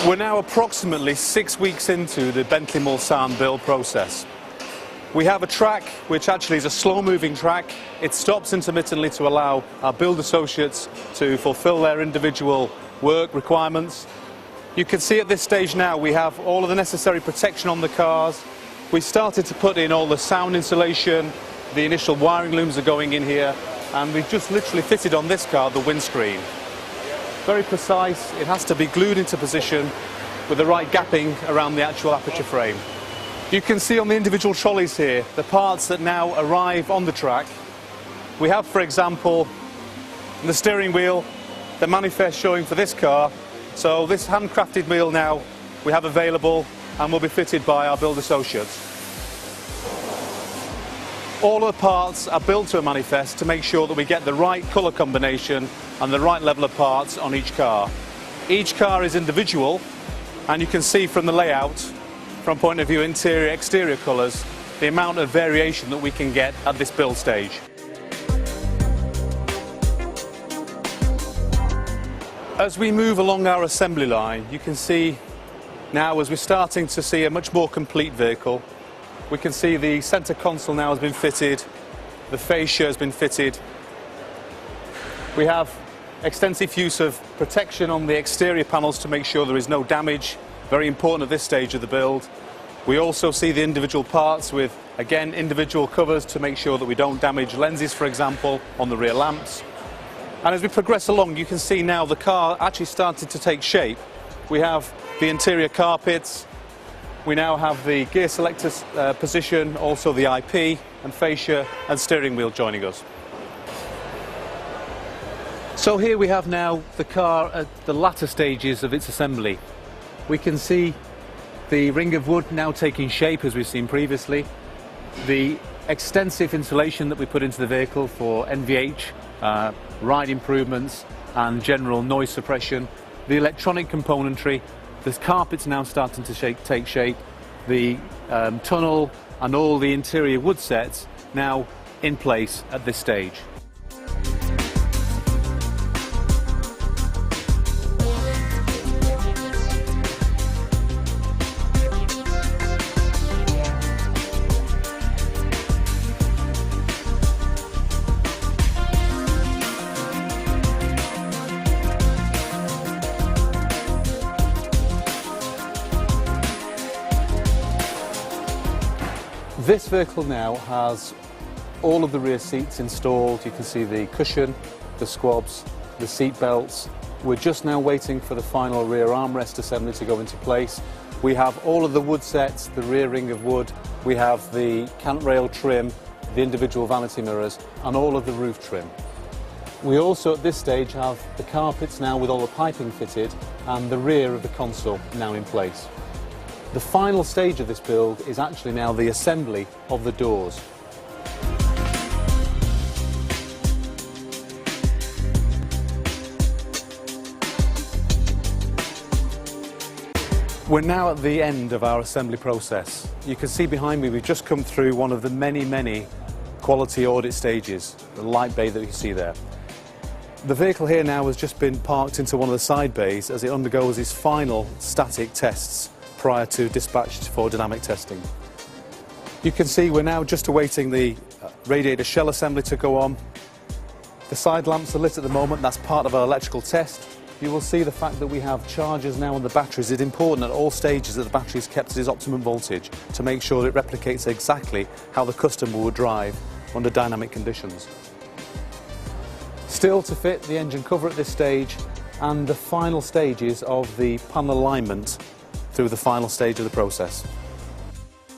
We're now approximately 6 weeks into the Bentley Mulsanne build process. We have a track which actually is a slow-moving track. It stops intermittently to allow our build associates to fulfill their individual work requirements. You can see at this stage now we have all of the necessary protection on the cars. We started to put in all the sound insulation, the initial wiring looms are going in here, and we've just literally fitted on this car the windscreen. Very precise, it has to be glued into position with the right gapping around the actual aperture frame. You can see on the individual trolleys here the parts that now arrive on the track. We have, for example, the steering wheel, the manifest showing for this car. So this handcrafted wheel now we have available and will be fitted by our build associates. All of the parts are built to a manifest to make sure that we get the right colour combination and the right level of parts on each car. Each car is individual, and you can see from the layout, from point of view interior, exterior colours, the amount of variation that we can get at this build stage. As we move along our assembly line, you can see now as we're starting to see a much more complete vehicle. We can see the centre console now has been fitted, the fascia has been fitted. We have extensive use of protection on the exterior panels to make sure there is no damage, very important at this stage of the build. We also see the individual parts with, again, individual covers to make sure that we don't damage lenses, for example, on the rear lamps. And as we progress along, you can see now the car actually started to take shape. We have the interior carpets. We now have the gear selector position, also the IP and fascia and steering wheel joining us. So here we have now the car at the latter stages of its assembly. We can see the ring of wood now taking shape as we've seen previously. The extensive insulation that we put into the vehicle for NVH, ride improvements and general noise suppression. The electronic componentry. The carpet's now starting to take shape, the tunnel and all the interior wood sets now in place at this stage. This vehicle now has all of the rear seats installed. You can see the cushion, the squabs, the seat belts. We're just now waiting for the final rear armrest assembly to go into place. We have all of the wood sets, the rear ring of wood. We have the cant rail trim, the individual vanity mirrors, and all of the roof trim. We also at this stage have the carpets now with all the piping fitted and the rear of the console now in place. The final stage of this build is actually now the assembly of the doors. We're now at the end of our assembly process. You can see behind me we've just come through one of the many quality audit stages, the light bay that you see there. The vehicle here now has just been parked into one of the side bays as it undergoes its final static tests prior to dispatch for dynamic testing. You can see we're now just awaiting the radiator shell assembly to go on. The side lamps are lit at the moment, that's part of our electrical test. You will see the fact that we have chargers now on the batteries. It's important at all stages that the battery is kept at its optimum voltage to make sure it replicates exactly how the customer would drive under dynamic conditions. Still to fit the engine cover at this stage and the final stages of the panel alignment through the final stage of the process.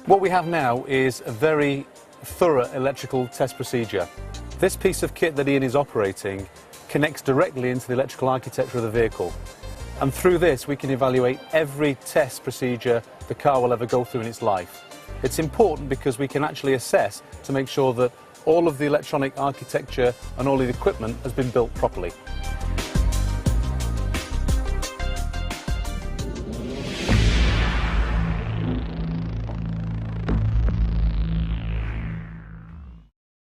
What we have now is a very thorough electrical test procedure. This piece of kit that Ian is operating connects directly into the electrical architecture of the vehicle, and through this we can evaluate every test procedure the car will ever go through in its life. It's important because we can actually assess to make sure that all of the electronic architecture and all of the equipment has been built properly.